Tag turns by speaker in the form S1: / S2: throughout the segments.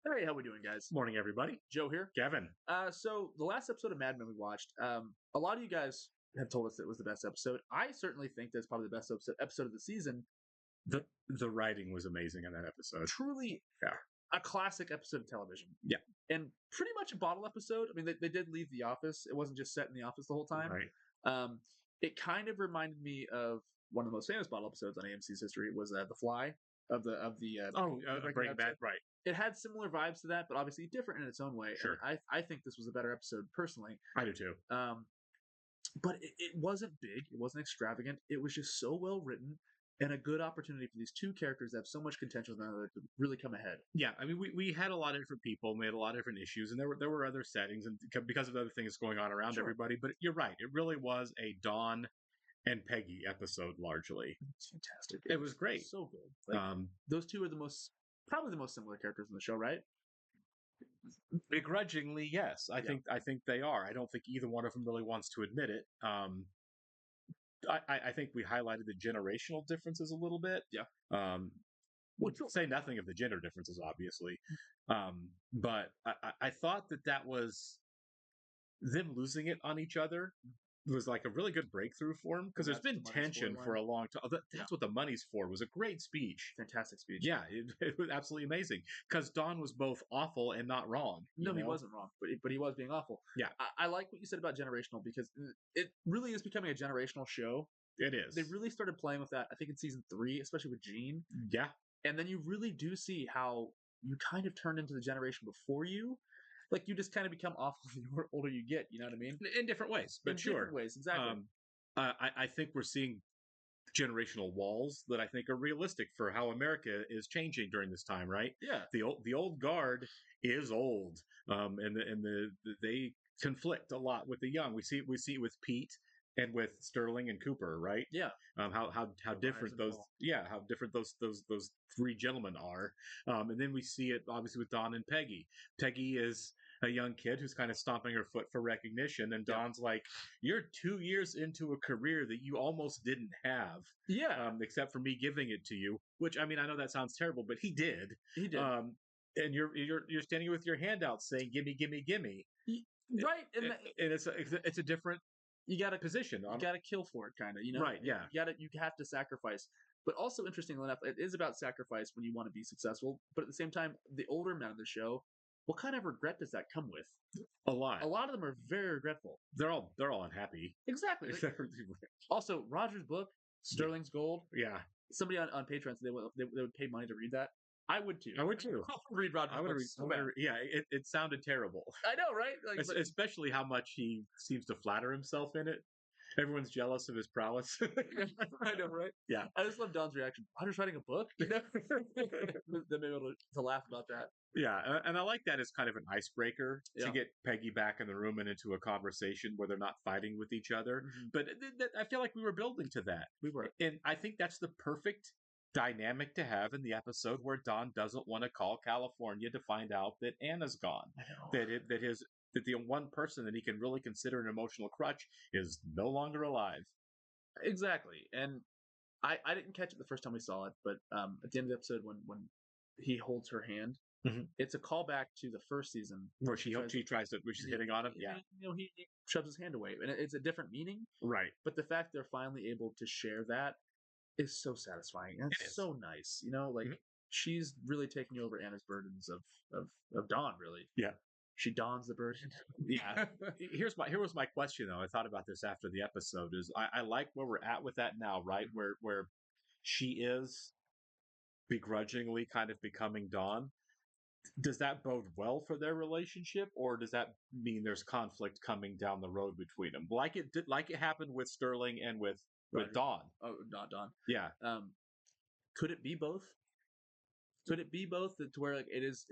S1: Hey, how we doing, guys?
S2: Morning, everybody.
S1: Joe here.
S2: Kevin.
S1: So the last episode of Mad Men we watched, a lot of you guys have told us it was the best episode. I certainly think that's probably the best episode of the season.
S2: The writing was amazing in that episode.
S1: Truly
S2: Yeah.
S1: a classic episode of television.
S2: Yeah.
S1: And pretty much a bottle episode. I mean, they did leave the office. It wasn't just set in the office the whole time.
S2: Right.
S1: It kind of reminded me of one of the most famous bottle episodes on AMC's history was The Fly the
S2: Breaking Bad. Right.
S1: it had similar vibes to that, but obviously different in its own way.
S2: Sure.
S1: And I think this was a better episode personally.
S2: I do too.
S1: But it wasn't big, it wasn't extravagant. It was just so well written and a good opportunity for these two characters that have so much potential now to really come ahead.
S2: Yeah. I mean, we had a lot of different people, made a lot of different issues, and there were other settings and because of other things going on around everybody. But you're right. It really was a Dawn and Peggy episode largely.
S1: It's fantastic.
S2: It was great.
S1: So good. Those two are probably the most similar characters in the show, right?
S2: Begrudgingly, yes. I think they are. I don't think either one of them really wants to admit it. I think we highlighted the generational differences a little bit.
S1: Yeah.
S2: We'll say nothing of the gender differences, obviously. But I thought that was them losing it on each other was like a really good breakthrough for him because there's been tension for a long time. That's what the money's for. Was a great speech,
S1: fantastic speech.
S2: Yeah, it was absolutely amazing because Don was both awful and not wrong.
S1: No, he wasn't wrong, but he was being awful.
S2: Yeah,
S1: I like what you said about generational because it really is becoming a generational show.
S2: It is.
S1: They really started playing with that, I think, in season 3, especially with Gene.
S2: Yeah,
S1: and then you really do see how you kind of turned into the generation before you. Like you just kind of become awful the older you get. You know what I mean?
S2: In different ways, but sure.
S1: Different ways, exactly.
S2: I think we're seeing generational walls that I think are realistic for how America is changing during this time, right?
S1: Yeah.
S2: The old guard is old, and they conflict a lot with the young. We see it with Pete and with Sterling and Cooper, right?
S1: Yeah.
S2: How different those three gentlemen are. And then we see it obviously with Don and Peggy. Peggy is a young kid who's kind of stomping her foot for recognition, and Don's like, "You're 2 years into a career that you almost didn't have, except for me giving it to you." Which, I mean, I know that sounds terrible, but he did.
S1: He did.
S2: And you're standing with your hand out saying, "Gimme, gimme, gimme."
S1: Right,
S2: and it's a different. You got a position.
S1: You got to kill for it, kind of. You know,
S2: right? Yeah.
S1: You have to sacrifice. But also, interestingly enough, it is about sacrifice when you want to be successful. But at the same time, the older men of the show, what kind of regret does that come with?
S2: A lot.
S1: A lot of them are very regretful.
S2: They're all unhappy.
S1: Exactly. Also, Roger's book, Sterling's Gold.
S2: Yeah.
S1: Somebody on Patreon said they would pay money to read that. I would too.
S2: I would too.
S1: Read Roger's book.
S2: Yeah, it sounded terrible.
S1: I know, right? Like,
S2: especially how much he seems to flatter himself in it. Everyone's jealous of his prowess.
S1: I know, right?
S2: Yeah.
S1: I just love Don's reaction. Roger's writing a book? You know? Then maybe able to laugh about that.
S2: Yeah, and I like that as kind of an icebreaker to get Peggy back in the room and into a conversation where they're not fighting with each other. Mm-hmm. But I feel like we were building to that.
S1: We were.
S2: And I think that's the perfect dynamic to have in the episode where Don doesn't want to call California to find out that Anna's gone.
S1: I know.
S2: That the one person that he can really consider an emotional crutch is no longer alive.
S1: Exactly. And I didn't catch it the first time we saw it, but at the end of the episode when he holds her hand, it's a callback to the first season
S2: where she's hitting on him. Yeah.
S1: You know, he shoves his hand away. And it's a different meaning.
S2: Right.
S1: But the fact they're finally able to share that is so satisfying. And it's so nice. You know, like she's really taking over Anna's burdens of Dawn, really.
S2: Yeah.
S1: She dons the burden.
S2: Yeah. Here was my question though. I thought about this after the episode. Is I like where we're at with that now, right? Where she is begrudgingly kind of becoming Dawn. Does that bode well for their relationship, or does that mean there's conflict coming down the road between them? Like it happened with Sterling and with Dawn.
S1: Oh, not Dawn.
S2: Yeah.
S1: Could it be both? Could it be both to where like it is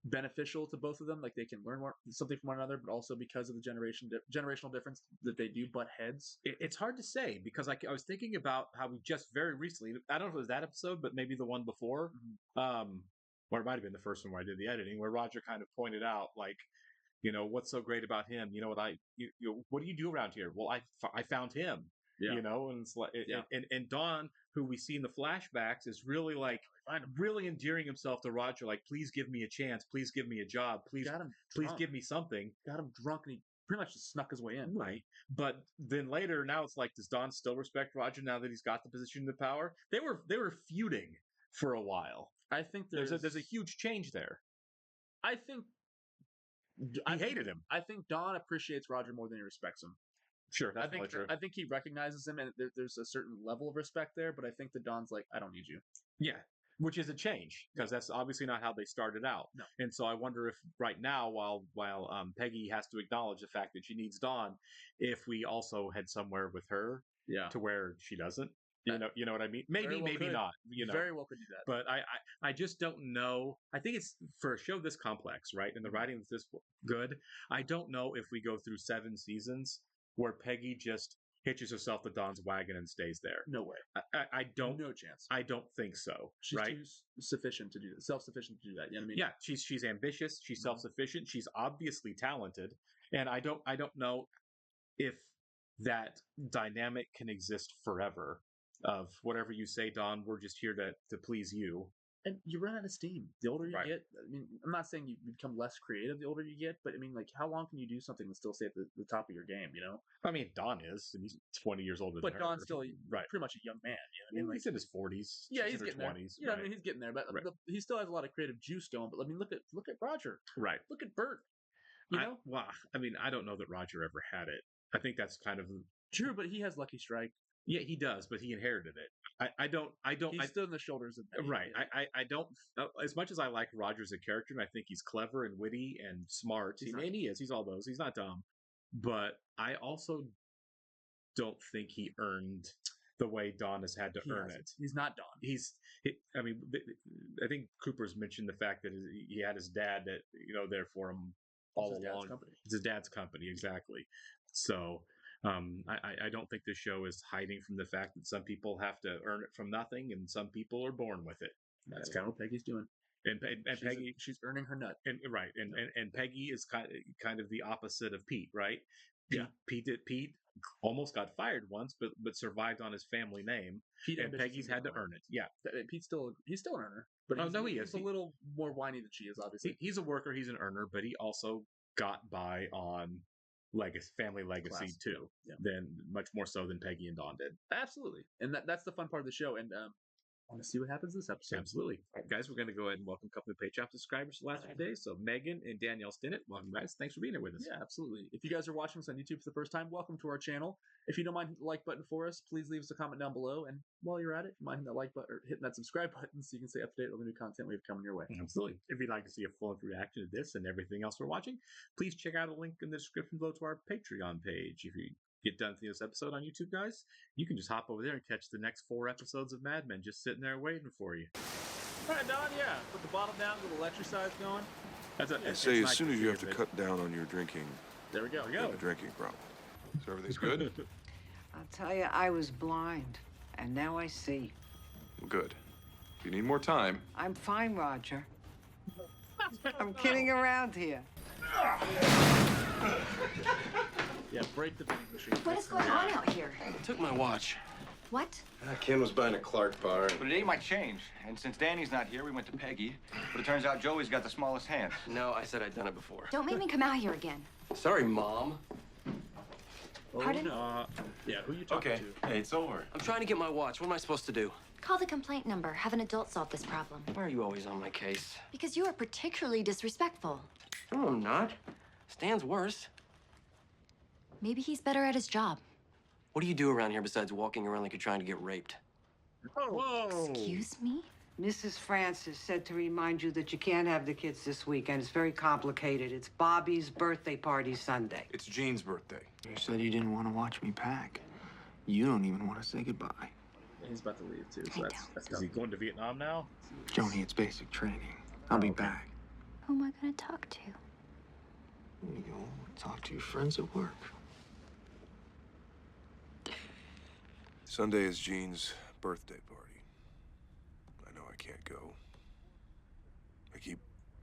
S1: beneficial to both of them? Like they can learn something from one another, but also because of the generational difference that they do butt heads.
S2: It's hard to say because I was thinking about how we just very recently, I don't know if it was that episode, but maybe the one before, or it might have been the first one where I did the editing, where Roger kind of pointed out, like, you know, what's so great about him? You know what what do you do around here? Well, I found him.
S1: Yeah.
S2: You know, and it's like,
S1: Yeah.
S2: and Don, who we see in the flashbacks, is really like really endearing himself to Roger, like, please give me a chance, please give me a job, please,
S1: Got him
S2: please
S1: drunk.
S2: give me something.
S1: Got him drunk, and he pretty much just snuck his way in.
S2: Right. But then later, now it's like, does Don still respect Roger now that he's got the position of power? They were feuding for a while.
S1: I think
S2: There's a huge change there.
S1: I think
S2: He hated him.
S1: I think Don appreciates Roger more than he respects him.
S2: Sure, that's probably true.
S1: I think he recognizes him, and there's a certain level of respect there. But I think that Don's like, I don't need you.
S2: Yeah, which is a change because that's obviously not how they started out.
S1: No.
S2: And so I wonder if right now, while Peggy has to acknowledge the fact that she needs Don, if we also head somewhere with her, to where she doesn't. You know what I mean? Maybe, maybe not. You know,
S1: very well could do that.
S2: But I just don't know. I think it's for a show this complex, right? And the writing is this good. I don't know if we go through 7 seasons where Peggy just hitches herself to Don's wagon and stays there.
S1: No way.
S2: I don't.
S1: No chance.
S2: I don't think so.
S1: She's
S2: right?
S1: too sufficient to do that. Self-sufficient to do that. You know what I mean?
S2: Yeah, she's ambitious. She's self-sufficient. She's obviously talented, and I don't know if that dynamic can exist forever. Of whatever you say, Don, we're just here to please you.
S1: And you run out of steam. The older you get, I mean, I'm not saying you become less creative the older you get, but I mean, like, how long can you do something and still stay at the top of your game, you know?
S2: I mean, Don is, and he's 20 years older than her.
S1: But Don's still pretty much a young man, you know what I mean? Like,
S2: he's in his 40s.
S1: Yeah,
S2: he's
S1: he's
S2: in
S1: getting
S2: 20s.
S1: there. Yeah, I mean, he's getting there, but he still has a lot of creative juice going. But I mean, look at Roger.
S2: Right.
S1: Look at Bert. You know?
S2: Well, I mean, I don't know that Roger ever had it. I think that's kind of
S1: true, but he has Lucky Strike.
S2: Yeah, he does, but he inherited it. I don't.
S1: He's still in the shoulders of
S2: right. I don't. As much as I like Roger as a character, and I think he's clever and witty and smart, and he is. He's all those. He's not dumb, but I also don't think he earned the way Don has had to earn it.
S1: He's not Don.
S2: I mean, I think Cooper's mentioned the fact that he had his dad that there for him all along. It's his dad's company, exactly. So. I don't think this show is hiding from the fact that some people have to earn it from nothing, and some people are born with it.
S1: That's kind of what Peggy's doing.
S2: And Peggy,
S1: she's earning her nut.
S2: And Peggy is kind of the opposite of Pete, right? Pete almost got fired once, but survived on his family name. And Peggy's had to earn it. Yeah,
S1: he's still an earner, but he's a little more whiny than she is. Obviously,
S2: he's a worker. He's an earner, but he also got by on family legacy too, than much more so than Peggy and Don did.
S1: Absolutely, and that's the fun part of the show. And I want to see what happens this episode.
S2: Absolutely, all right, guys. We're going to go ahead and welcome a couple of Patreon subscribers the last few days. So Megan and Danielle Stinnett, welcome, guys. Thanks for being here with us.
S1: Yeah, absolutely. If you guys are watching us on YouTube for the first time, welcome to our channel. If you don't mind hitting the like button for us, please leave us a comment down below. And while you're at it, mind hitting that like button or hitting that subscribe button so you can stay up to date with the new content we have coming your way.
S2: Absolutely. If you'd like to see a full reaction to this and everything else we're watching, please check out a link in the description below to our Patreon page. If you get done with this episode on YouTube, guys, you can just hop over there and catch the next 4 episodes of Mad Men just sitting there waiting for you.
S1: All right, Don, put the bottle down, a little exercise going.
S3: They say as soon as you have to cut down on your drinking,
S1: there we go.
S3: You have a drinking problem. So everything's good?
S4: I'll tell you, I was blind, and now I see.
S3: Good. If you need more time.
S4: I'm fine, Roger. I'm kidding around here.
S1: Yeah, break the vending machine.
S5: What is going on out here?
S6: I took my watch.
S5: What?
S7: Ken was buying a Clark bar.
S8: But it ain't my change. And since Danny's not here, we went to Peggy. But it turns out Joey's got the smallest hands.
S6: No, I said I'd done it before.
S5: Don't make me come out here again.
S6: Sorry, Mom.
S5: Pardon?
S1: Yeah, who you talking to?
S7: Hey, it's over.
S6: I'm trying to get my watch. What am I supposed to do?
S5: Call the complaint number. Have an adult solve this problem.
S6: Why are you always on my case?
S5: Because you are particularly disrespectful.
S6: No, I'm not. Stan's worse.
S5: Maybe he's better at his job.
S6: What do you do around here besides walking around like you're trying to get raped?
S2: Whoa!
S5: Excuse me?
S4: Mrs. Francis said to remind you that you can't have the kids this weekend. It's very complicated. It's Bobby's birthday party Sunday.
S3: It's Jean's birthday.
S9: You said you didn't want to watch me pack. You don't even want to say goodbye.
S1: He's about to leave, too. So that's
S2: Is he going to Vietnam now?
S9: Joni, it's basic training. I'll be back.
S5: Who am I going to talk to?
S9: You go talk to your friends at work.
S3: Sunday is Jean's birthday party. I know I can't go. I keep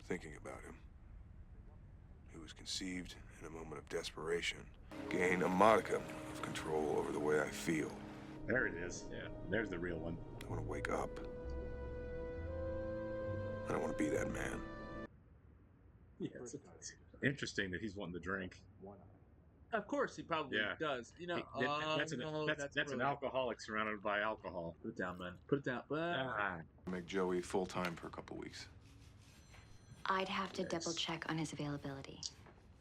S3: thinking about him. who was conceived in a moment of desperation, gain a modicum of control over the way I feel.
S2: There it is. Yeah, there's the real one.
S3: I want to wake up. I don't want to be that man.
S1: Yeah,
S2: Interesting that he's wanting to drink.
S1: of course, he probably does. You know,
S2: That's an
S1: really-
S2: alcoholic surrounded by alcohol.
S1: Put it down, man. Put it down.
S3: Make Joey full-time for a couple weeks.
S5: I'd have to double check on his availability.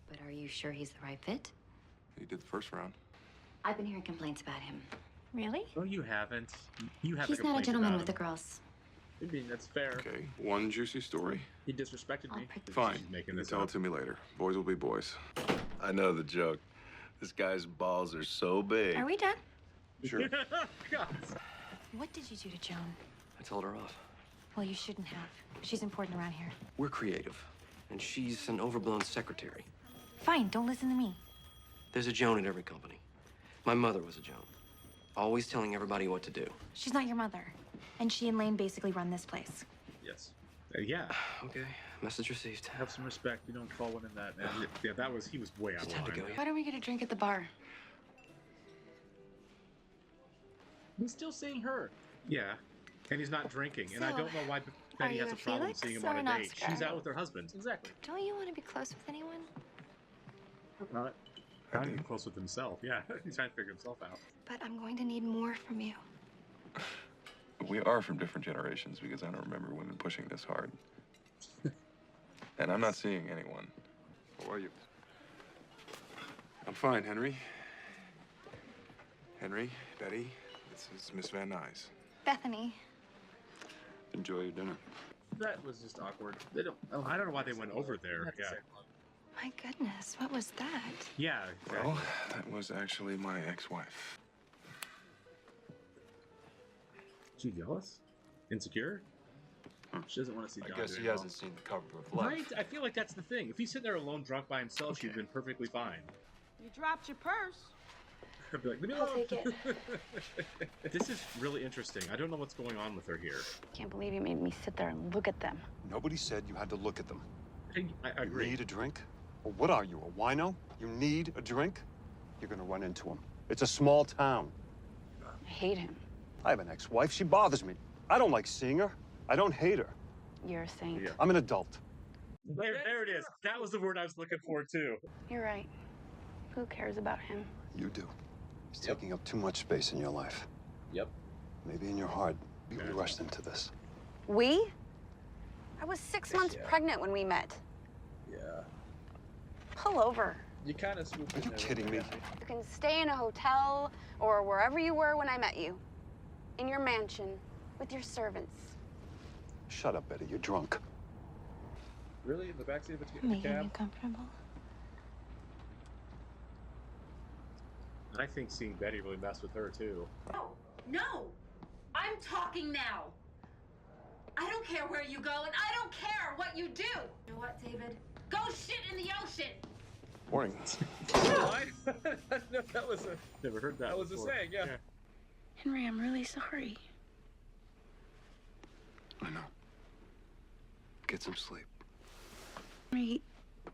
S5: But are you sure he's the right fit?
S3: He did the first round.
S5: I've been hearing complaints about him.
S10: Really?
S2: No, you haven't. You haven't.
S5: He's not a gentleman with the girls.
S1: I mean, that's fair.
S3: Okay, one juicy story.
S1: He disrespected me.
S3: Fine.
S2: Making
S3: You
S2: this
S3: tell
S2: up.
S3: it to me later. Boys will be boys.
S7: I know the joke. This guy's balls are so big.
S10: Are we done?
S3: Sure.
S2: God.
S10: What did you do to Joan?
S6: I told her off.
S10: Well, you shouldn't have. She's important around here.
S6: We're creative, and she's an overblown secretary.
S10: Fine, don't listen to me.
S6: There's a Joan at every company. My mother was a Joan. Always telling everybody what to do.
S10: She's not your mother. And she and Lane basically run this place.
S1: Yes.
S2: Yeah.
S6: Okay, message received.
S1: Have some respect. You don't call women that, man.
S2: Yeah, he was way out
S6: It's
S2: of
S6: time to
S2: line.
S6: go.
S10: Why don't we get a drink at the bar?
S1: He's still seeing her.
S2: Yeah. And he's not drinking. And I
S10: So,
S2: don't know why Penny
S10: you
S2: has a
S10: a
S2: problem
S10: Felix
S2: seeing him
S10: or
S2: on a
S10: an
S2: date.
S10: Oscar?
S2: She's out with her husband.
S1: Exactly.
S10: Don't you want to be close with anyone?
S1: Not.
S2: Not even close with himself. Yeah. He's trying to figure himself out.
S10: But I'm going to need more from you.
S3: We are from different generations because I don't remember women pushing this hard. And I'm not seeing anyone. How are you? I'm fine, Henry. Henry, Betty, this is Miss Van Nuys.
S10: Bethany.
S3: Enjoy your dinner.
S1: That was just awkward.
S2: I don't know why they went over there. Yeah.
S10: My goodness, what was that?
S2: Yeah. Exactly.
S3: Well, that was actually my ex-wife.
S2: She jealous? Insecure?
S1: She doesn't want to see John.
S7: I guess
S1: doing
S7: he
S1: well.
S7: hasn't seen the cover of Life.
S2: Right? I feel like that's the thing. If he's sitting there alone, drunk by himself, she'd been perfectly fine.
S11: You dropped your purse.
S2: I'd be like, leave me
S10: I'll
S2: alone.
S10: take it.
S2: This is really interesting. I don't know what's going on with her here.
S11: Can't believe you made me sit there and look at them.
S12: Nobody said you had to look at them.
S2: I
S12: You
S2: agree.
S12: need a drink? Well, what are you, a wino? You need a drink? You're gonna run into him. It's a small town.
S11: I hate him.
S12: I have an ex-wife. She bothers me. I don't like seeing her. I don't hate her.
S11: You're a saint.
S2: Yeah.
S12: I'm an adult.
S2: There it is. That was the word I was looking for, too.
S11: You're right. Who cares about him?
S12: You do. He's taking up too much space in your life.
S1: Yep.
S12: Maybe in your heart. We rushed into this.
S11: We? I was 6 months pregnant when we met.
S1: Yeah.
S11: Pull over.
S1: You kind of swooped
S12: Are
S1: in
S12: you
S1: there.
S12: kidding me?
S11: You can stay in a hotel or wherever you were when I met you. In your mansion with your servants.
S12: Shut up, Betty. You're drunk.
S1: Really? In the backseat of the
S10: Making you
S1: cab?
S10: comfortable?
S2: I think seeing Betty really messed with her, too.
S13: No, no! I'm talking now! I don't care where you go, and I don't care what you do! You know what, David? Go shit in the ocean!
S3: Morning.
S1: No, that was a.
S2: Never heard that.
S1: That was a
S2: before.
S1: saying, yeah.
S10: Henry, I'm really sorry.
S3: I know. Get some sleep.
S10: Henry,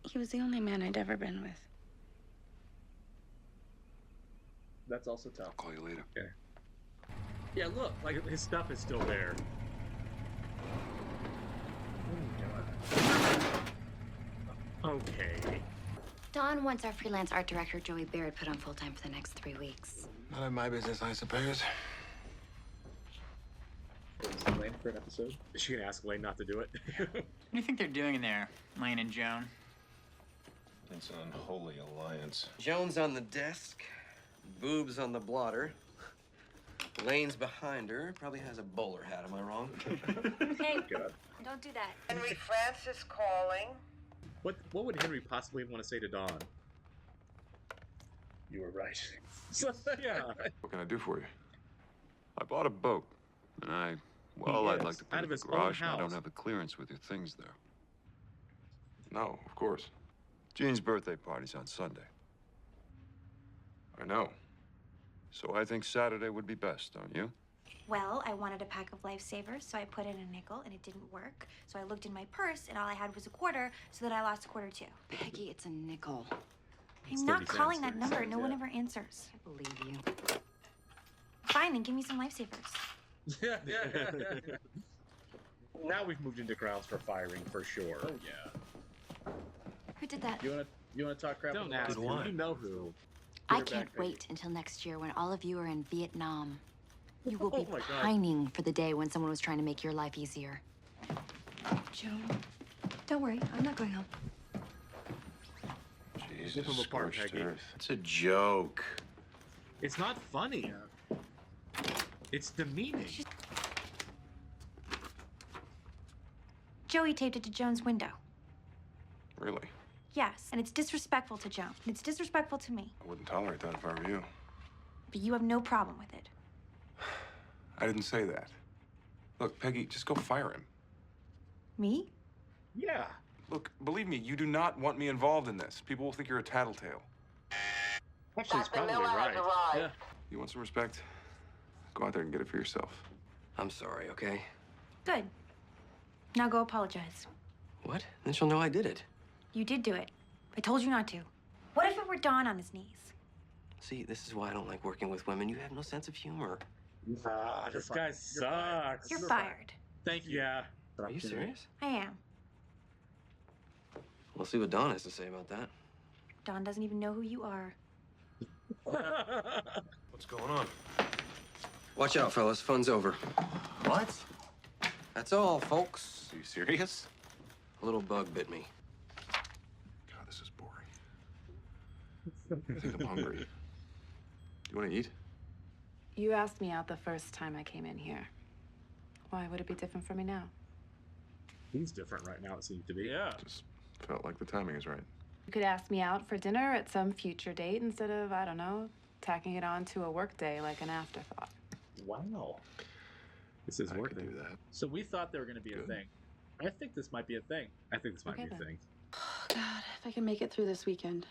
S10: he was the only man I'd ever been with.
S1: That's also tough.
S3: I'll call you later.
S2: Okay.
S1: Yeah, look, like
S2: His stuff is still there. Okay.
S5: Don wants our freelance art director, Joey Barrett, put on full-time for the next 3 weeks.
S3: None of my business, I suppose.
S1: Lane for an episode.
S2: Is she gonna ask Lane not to do it?
S14: What do you think they're doing in there, Lane and Joan?
S7: It's an unholy alliance.
S6: Joan's on the desk, boobs on the blotter. Lane's behind her, probably has a bowler hat, am I wrong?
S10: Hey,
S1: God.
S10: don't do that.
S4: Henry Francis calling.
S2: What would Henry possibly want to say to Dawn?
S1: You were right.
S2: Yeah.
S3: What can I do for you? I bought a boat, and I'd
S2: Yes,
S3: like to put
S2: out
S3: it
S2: of
S3: in the
S2: his own
S3: garage, and I don't
S2: house.
S3: have the clearance with your things there. No, of course. Jean's birthday party's on Sunday. I know. So I think Saturday would be best, don't you?
S15: Well, I wanted a pack of lifesavers, so I put in a nickel and it didn't work. So I looked in my purse and all I had was a quarter, so that I lost a quarter too.
S5: Peggy, it's a nickel.
S15: I'm not calling that number. No one ever answers.
S5: I believe you.
S15: Fine, then give me some lifesavers.
S1: Yeah.
S2: Now we've moved into grounds for firing for sure.
S1: Oh yeah.
S5: Who did that?
S1: You wanna talk crap?
S2: Don't
S1: about
S2: ask
S1: the
S2: who.
S1: line?
S2: You know who.
S5: I
S1: Get her
S5: can't
S1: back, Peggy.
S5: wait until next year when all of you are in Vietnam. You will be
S1: Oh my God.
S5: pining for the day when someone was trying to make your life easier.
S10: Joan, don't worry. I'm not going home.
S3: Jesus,
S2: Rip 'em apart,
S3: scorched
S2: Peggy.
S3: earth. It's a joke.
S2: It's not funny. It's demeaning.
S15: Joey taped it to Joan's window.
S3: Really?
S15: Yes, and it's disrespectful to Joan. And it's disrespectful to me.
S3: I wouldn't tolerate that if I were you.
S15: But you have no problem with it.
S3: I didn't say that. Look, Peggy, just go fire him.
S15: Me?
S2: Yeah.
S3: Look, believe me, you do not want me involved in this. People will think you're a tattletale.
S2: Actually, he's probably right.
S1: Yeah.
S3: You want some respect? Go out there and get it for yourself.
S6: I'm sorry, okay?
S15: Good. Now go apologize.
S6: What? Then she'll know I did it.
S15: You did do it. I told you not to. What if it were Don on his knees?
S6: See, this is why I don't like working with women. You have no sense of humor.
S2: Ah, this guy sucks.
S15: You're fired.
S1: Thank you.
S2: Yeah.
S6: Are you serious?
S15: I am.
S6: We'll see what Don has to say about that.
S15: Don doesn't even know who you are.
S3: What's going on?
S6: Watch out, fellas. Fun's over.
S12: What?
S6: That's all, folks.
S3: Are you serious?
S6: A little bug bit me.
S3: God, this is boring. I think I'm hungry. Do you want to eat?
S10: You asked me out the first time I came in here. Why would it be different for me now?
S2: He's different right now, it seems to be.
S1: Yeah.
S3: Just felt like the timing is right.
S10: You could ask me out for dinner at some future date instead of, I don't know, tacking it on to a work day like an afterthought.
S2: Wow. This is
S3: I
S2: working.
S3: could do that.
S1: So we thought there were gonna be a thing. I think this might be a thing.
S2: I think this might
S10: Okay,
S2: be a
S10: then.
S2: thing.
S10: Oh, God, if I can make it through this weekend.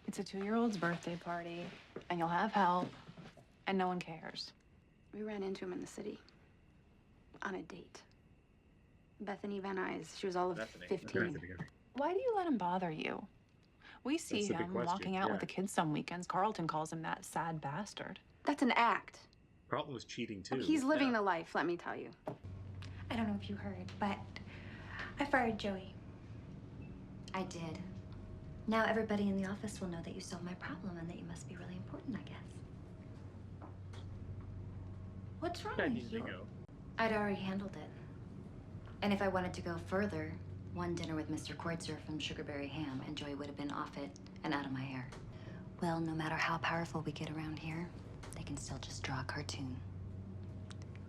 S10: It's a 2-year-old's birthday party, and you'll have help, and no one cares.
S11: We ran into him in the city. On a date. Bethany Van Nuys. She was all of
S1: Bethany.
S11: 15.
S10: Why do you let him bother you? We see
S2: That's the big
S10: him
S2: question,
S10: walking out
S2: yeah.
S10: with the kids some weekends. Carlton calls him that sad bastard.
S11: That's an act.
S2: Carlton was cheating too.
S11: He's living the life, let me tell you.
S15: I don't know if you heard, but I fired Joey.
S5: I did. Now everybody in the office will know that you solved my problem and that you must be really important, I guess.
S15: What's wrong
S1: That
S15: with
S1: needs to
S15: you?
S1: go.
S5: I'd already handled it. And if I wanted to go further, one dinner with Mr. Kreutzer from Sugarberry Ham, and Joey would have been off it and out of my hair. Well, no matter how powerful we get around here, they can still just draw a cartoon.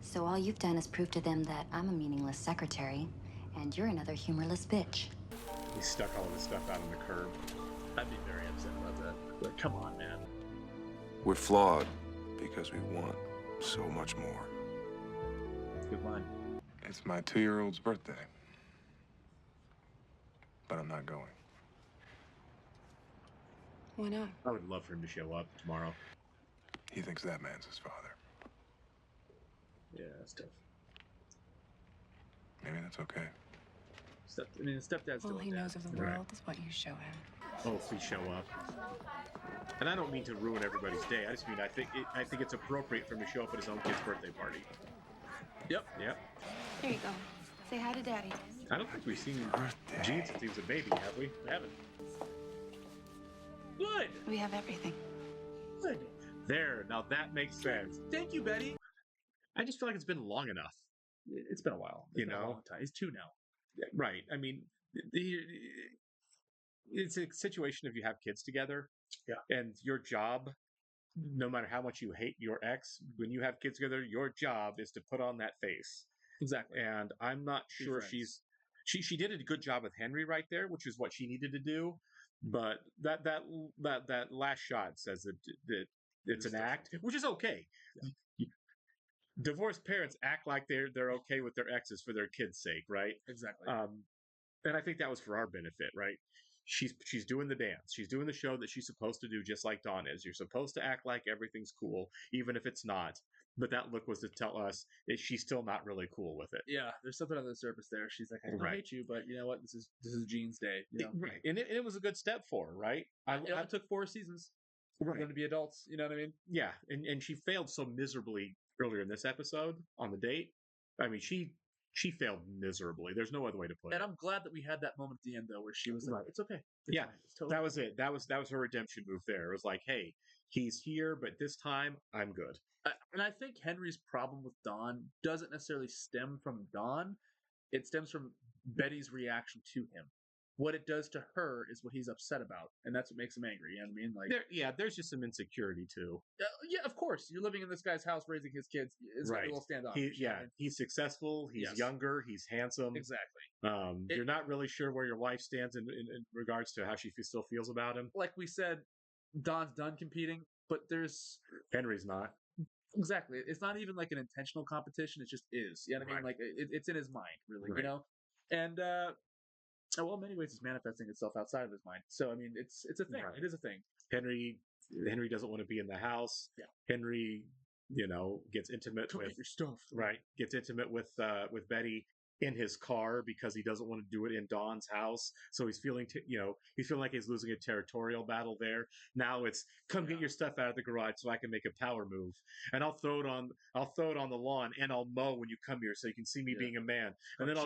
S5: So all you've done is prove to them that I'm a meaningless secretary, and you're another humorless bitch.
S2: He stuck all of his stuff out on the curb.
S1: I'd be very upset about that. Like, come on, man.
S3: We're flawed because we want so much more.
S1: Good line.
S3: It's my 2-year-old's birthday. But I'm not going.
S10: Why not?
S2: I would love for him to show up tomorrow.
S3: He thinks that man's his father.
S1: Yeah, that's tough.
S3: Maybe that's okay.
S1: Stepdad's still
S10: All he
S1: a dad.
S10: knows of the
S2: Right.
S10: world is what you show him.
S2: Oh, if we show up. And I don't mean to ruin everybody's day. I just mean I think it's appropriate for him to show up at his own kid's birthday party.
S1: Yep.
S2: Yep.
S15: Here you go. Say hi to Daddy.
S2: I don't think we've seen Gene since he was a baby, have we?
S1: We haven't. Good.
S10: We have everything.
S1: Good.
S2: There. Now that makes sense.
S1: Thank you, Betty.
S2: I just feel like it's been long enough.
S1: It's been a while. It's
S2: You
S1: been a
S2: know?
S1: long time. He's 2 now.
S2: Right. I mean, it's a situation if you have kids together.
S1: Yeah.
S2: And your job, no matter how much you hate your ex, when you have kids together, your job is to put on that face.
S1: Exactly.
S2: And I'm not
S1: Be
S2: sure
S1: friends.
S2: she did a good job with Henry right there, which is what she needed to do. But that last shot says that it's an act, which is okay. Divorced parents act like they're okay with their exes for their kids' sake, right?
S1: Exactly.
S2: And I think that was for our benefit, right? She's doing the dance. She's doing the show that she's supposed to do, just like Dawn is. You're supposed to act like everything's cool, even if it's not. but that look was to tell us that she's still not really cool with it.
S1: Yeah, there's something on the surface there. She's like, I don't
S2: Right.
S1: hate you, but you know what? This is Jean's day. You know?
S2: Right, and it was a good step for her, right?
S1: It took 4 seasons for them to be adults. You know what I mean?
S2: Yeah, and she failed so miserably earlier in this episode on the date. I mean, she failed miserably. There's no other way to put
S1: And
S2: it.
S1: I'm glad that we had that moment at the end though, where she was like,
S2: Right.
S1: "It's okay." It's
S2: Yeah,
S1: fine. It's totally
S2: that was it. That was her redemption move. There, it was like, hey, he's here, but this time I'm good.
S1: And I think Henry's problem with Dawn doesn't necessarily stem from Dawn. It stems from Betty's reaction to him. What it does to her is what he's upset about, and that's what makes him angry. You know what I mean? Like,
S2: There's just some insecurity too.
S1: Yeah, of course. You're living in this guy's house, raising his kids. It's
S2: Right.
S1: a little standoffish.
S2: He's successful. He's
S1: Yes.
S2: younger. He's handsome.
S1: Exactly.
S2: You're not really sure where your wife stands in regards to how she still feels about him.
S1: Like we said, Don's done competing, but
S2: Henry's not.
S1: Exactly. It's not even like an intentional competition. It just is. You know what I mean? Like it's in his mind, really.
S2: Right.
S1: You know, and well, in many ways, it's manifesting itself outside of his mind. So I mean, it's a thing.
S2: Right.
S1: It is a thing.
S2: Henry doesn't want to be in the house.
S1: Yeah.
S2: Henry, gets intimate with
S1: your stuff.
S2: Right. Gets intimate with Betty in his car because he doesn't want to do it in Dawn's house. So he's feeling, he's feeling like he's losing a territorial battle there. Now it's come get your stuff out of the garage so I can make a power move, and I'll throw it on the lawn, and I'll mow when you come here so you can see me being a man. And then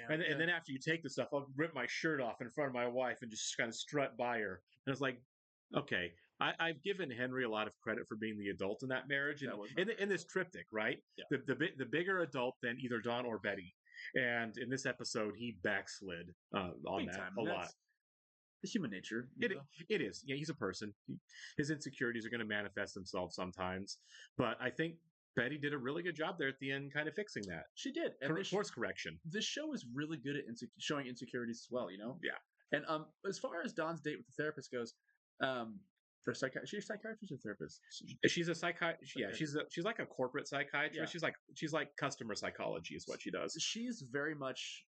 S2: and then after you take the stuff, I'll rip my shirt off in front of my wife and just kind of strut by her. And it's like, okay, I've given Henry a lot of credit for being the adult in that marriage, and in this triptych, right?
S1: Yeah.
S2: The bigger adult than either Dawn or Betty. And in this episode, he backslid on
S1: Big
S2: that
S1: time.
S2: a
S1: That's
S2: lot.
S1: Human nature.
S2: It is. Yeah, he's a person. His insecurities are going to manifest themselves sometimes. But I think Betty did a really good job there at the end, kind of fixing that.
S1: She did. And
S2: Course correction.
S1: This show is really good at showing insecurities as well. You know.
S2: Yeah.
S1: And as far as Dawn's date with the therapist goes, for she's a psychiatrist or therapist?
S2: She's a psychiatrist. Yeah, she's like a corporate psychiatrist.
S1: Yeah.
S2: She's like customer psychology is what she does.
S1: She's very much.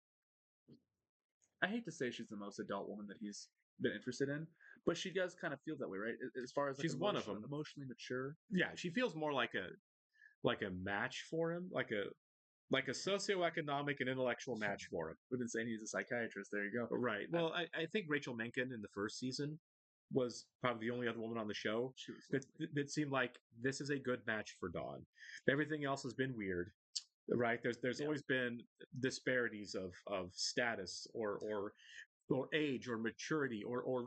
S1: I hate to say she's the most adult woman that he's been interested in, but she does kind of feel that way, right? As far as
S2: she's one of them,
S1: emotionally mature.
S2: Yeah, she feels more like a match for him, like a socioeconomic and intellectual match for him.
S1: We've been saying he's a psychiatrist. There you go.
S2: Right. Well, I think Rachel Menken in the first season was probably the only other woman on the show that seemed like this is a good match for Dawn. Everything else has been weird, right? There's always been disparities of status or age or maturity or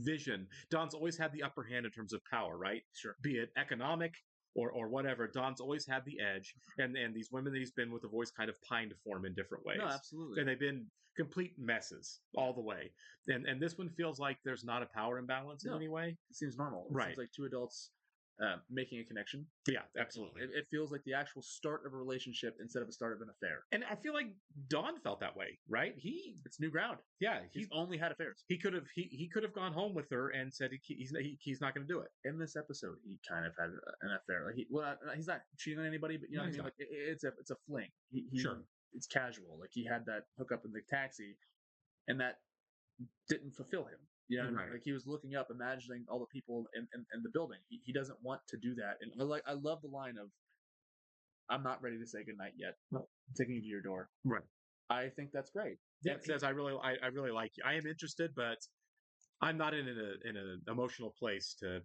S2: vision. Dawn's always had the upper hand in terms of power, right?
S1: Sure.
S2: Be it economic or whatever. Dawn's always had the edge, and these women that he's been with have always kind of pined for him in different ways.
S1: No, absolutely.
S2: And they've been complete messes all the way. And this one feels like there's not a power imbalance in any way.
S1: It seems normal. It seems like two adults making a connection.
S2: Yeah, absolutely.
S1: It feels like the actual start of a relationship instead of a start of an affair.
S2: And I feel like Dawn felt that way, right?
S1: It's new ground.
S2: Yeah,
S1: he's only had affairs.
S2: He could have gone home with her and said he's not going to do it.
S1: In this episode, he kind of had an affair. Like he's not cheating on anybody, but you know what I mean. Like it's a fling.
S2: Sure,
S1: it's casual. Like he had that hookup in the taxi, and that didn't fulfill him. You know,
S2: right.
S1: Like he was looking up, imagining all the people in the building. He doesn't want to do that. And I love the line of, "I'm not ready to say goodnight yet. I'm taking you to your door."
S2: Right.
S1: I think that's great.
S2: It says I really like you. I am interested, but I'm not in an emotional place to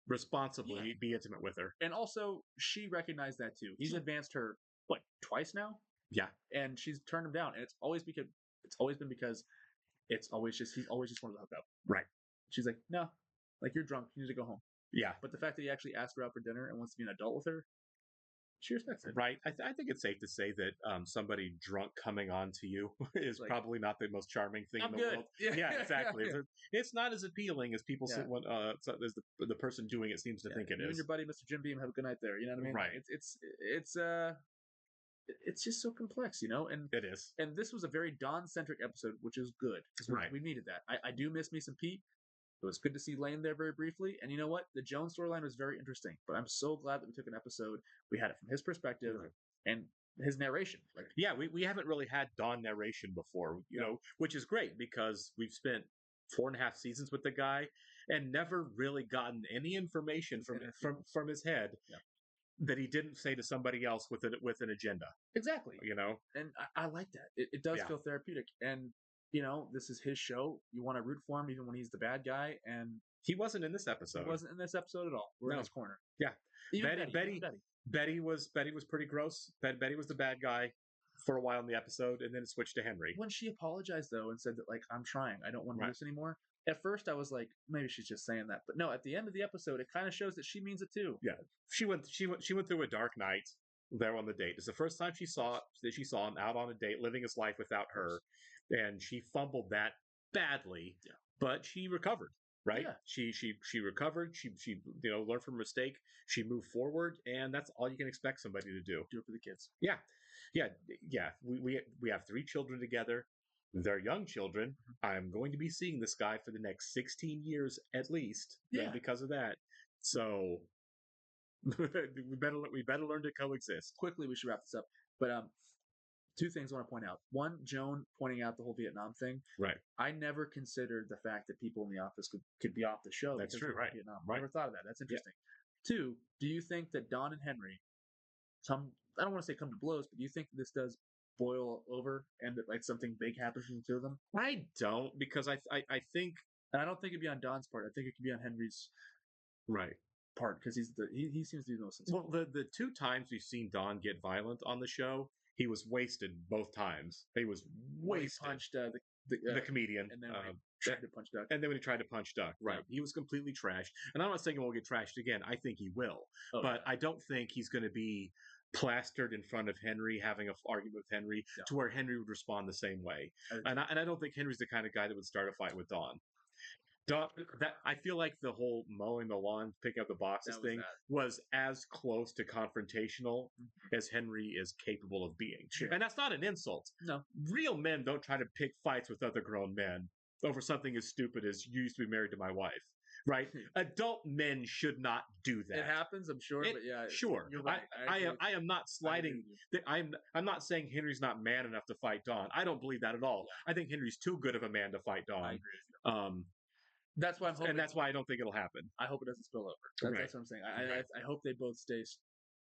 S2: responsibly be intimate with her.
S1: And also, she recognized that too. He's advanced her twice now.
S2: Yeah,
S1: and she's turned him down, and it's always been because he's always just wanted to hook up.
S2: Right.
S1: She's like, no, like you're drunk, you need to go home.
S2: Yeah.
S1: But the fact that he actually asked her out for dinner and wants to be an adult with her, she respects it.
S2: Right. I think it's safe to say that somebody drunk coming on to you is probably not the most charming thing in the world. Yeah, exactly. Yeah. It's not as appealing as people say as the person doing it seems to think it is.
S1: You and your buddy, Mr. Jim Beam, have a good night there. You know what I mean?
S2: Right.
S1: It's just so complex, you know? And
S2: it is.
S1: And this was a very Dawn-centric episode, which is good.
S2: Right.
S1: We needed that. I do miss me some Pete. It was good to see Lane there very briefly. And you know what? The Jones storyline was very interesting. But I'm so glad that we took an episode. We had it from his perspective and his narration.
S2: We haven't really had Dawn narration before, you know, which is great because we've spent 4.5 seasons with the guy and never really gotten any information from his head.
S1: Yeah.
S2: that he didn't say to somebody else with an agenda.
S1: Exactly.
S2: You know,
S1: and I like that. It does
S2: Yeah.
S1: feel therapeutic, and this is his show. You want to root for him even when he's the bad guy, and
S2: he wasn't in this episode.
S1: he wasn't in this episode at all. We're in
S2: No.
S1: his corner.
S2: Yeah,
S1: Even
S2: Betty was pretty gross. Betty was the bad guy for a while in the episode, and then it switched to Henry.
S1: When she apologized though and said that like I'm trying, I don't want to do
S2: Right.
S1: this anymore. At first I was like maybe she's just saying that, but no. At the end of the episode, it kind of shows that she means it too.
S2: Yeah, she went through a dark night there on the date. It's the first time she saw him out on a date, living his life without her, and she fumbled that badly.
S1: Yeah.
S2: But she recovered. Right?
S1: Yeah.
S2: She recovered. She learned from her mistake. She moved forward, and that's all you can expect somebody to do.
S1: Do it for the kids.
S2: Yeah. We have 3 children together. They're young children. I'm going to be seeing this guy for the next 16 years at least.
S1: Yeah.
S2: Because of that. So we better learn to coexist.
S1: Quickly, we should wrap this up. But 2 things I want to point out. One, Joan pointing out the whole Vietnam thing.
S2: Right.
S1: I never considered the fact that people in the office could be off the show.
S2: That's
S1: because
S2: true,
S1: of
S2: right.
S1: Vietnam.
S2: Right.
S1: Never thought of that. That's interesting. 2, do you think that Don and Henry I don't want to say come to blows, but do you think this does boil over and that like something big happens between the 2 of them?
S2: I don't, because I think,
S1: and I don't think it'd be on Don's part. I think it could be on Henry's part because he seems to be the most sensible.
S2: Well, the 2 times we've seen Don get violent on the show, he was wasted both times. He was wasted.
S1: He punched
S2: the comedian,
S1: and then tried to punch Duck.
S2: And then when he tried to punch Duck, right? He was completely trashed. And I'm not saying he won't get trashed again. I think he will, but I don't think he's going to be plastered in front of Henry, having an argument with Henry to where Henry would respond the same way. And I don't think Henry's the kind of guy that would start a fight with Don. I feel like the whole mowing the lawn, picking up the boxes thing was as close to confrontational as Henry is capable of being.
S1: Sure.
S2: And that's not an insult.
S1: No.
S2: Real men don't try to pick fights with other grown men over something as stupid as you used to be married to my wife. Right? Adult men should not do that.
S1: It happens, I'm sure, but yeah.
S2: Sure.
S1: You're right.
S2: I am not sliding. I'm not saying Henry's not man enough to fight Don. I don't believe that at all. I think Henry's too good of a man to fight Don.
S1: I agree. That's why I'm hoping,
S2: and that's why I don't think it'll happen.
S1: I hope it doesn't spill over. That's what I'm saying. I hope they both stay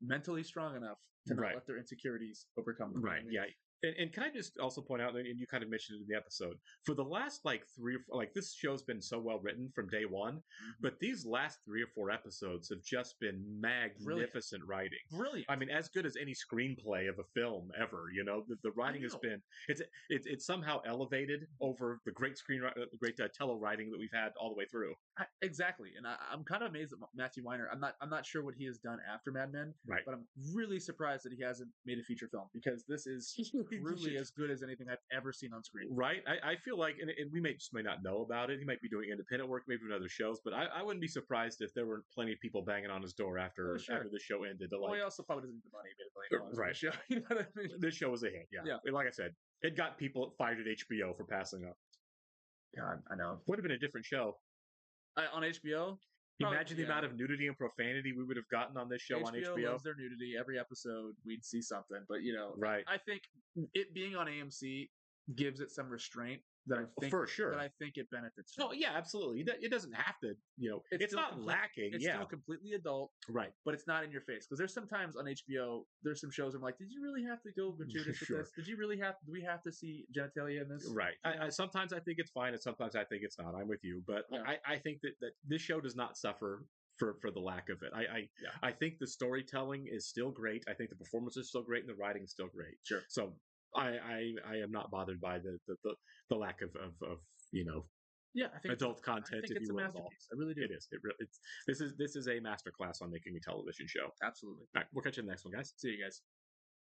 S1: mentally strong enough to not let their insecurities overcome them.
S2: Right. Yeah. And can I just also point out, and you kind of mentioned it in the episode, for the last this show's been so well written from day one, but these last 3 or 4 episodes have just been magnificent writing.
S1: Brilliant.
S2: I mean, as good as any screenplay of a film ever. The writing has been it's somehow elevated over the great tele writing that we've had all the way through.
S1: Exactly, and I'm kind of amazed at Matthew Weiner. I'm not sure what he has done after Mad Men,
S2: right?
S1: But I'm really surprised that he hasn't made a feature film because this is really as good as anything I've ever seen on screen.
S2: Right. I feel like, and we may not know about it. He might be doing independent work, maybe doing other shows, but I wouldn't be surprised if there were plenty of people banging on his door after the show ended.
S1: Well, he also probably doesn't need the money. He made $1 million
S2: right.
S1: The show. You know what I mean?
S2: This show was a hit. Yeah. Like I said, it got people fired at HBO for passing up.
S1: God, I know.
S2: Would have been a different show.
S1: On HBO?
S2: Imagine the amount of nudity and profanity we would have gotten on this show on HBO.
S1: HBO loves their nudity. Every episode, we'd see something. But,
S2: right.
S1: I think it being on AMC gives it some restraint that I think
S2: for sure
S1: that I think it benefits from.
S2: Oh yeah, absolutely. It doesn't have to, it's not lacking.
S1: It's still completely adult,
S2: right?
S1: But it's not in your face because there's sometimes on HBO there's some shows I'm like, did you really have to go gratuitous with this? Did you really have? Do we have to see genitalia in this?
S2: Right. I sometimes I think it's fine, and sometimes I think it's not. I'm with you, but I think that this show does not suffer for the lack of it. I think the storytelling is still great. I think the performance is still great, and the writing is still great.
S1: Sure.
S2: So I am not bothered by the lack of
S1: I think
S2: adult content.
S1: I think it's a masterpiece. I really do.
S2: It is. This is a masterclass on making a television show.
S1: Absolutely.
S2: All right, we'll catch you in the next one, guys.
S1: See you guys.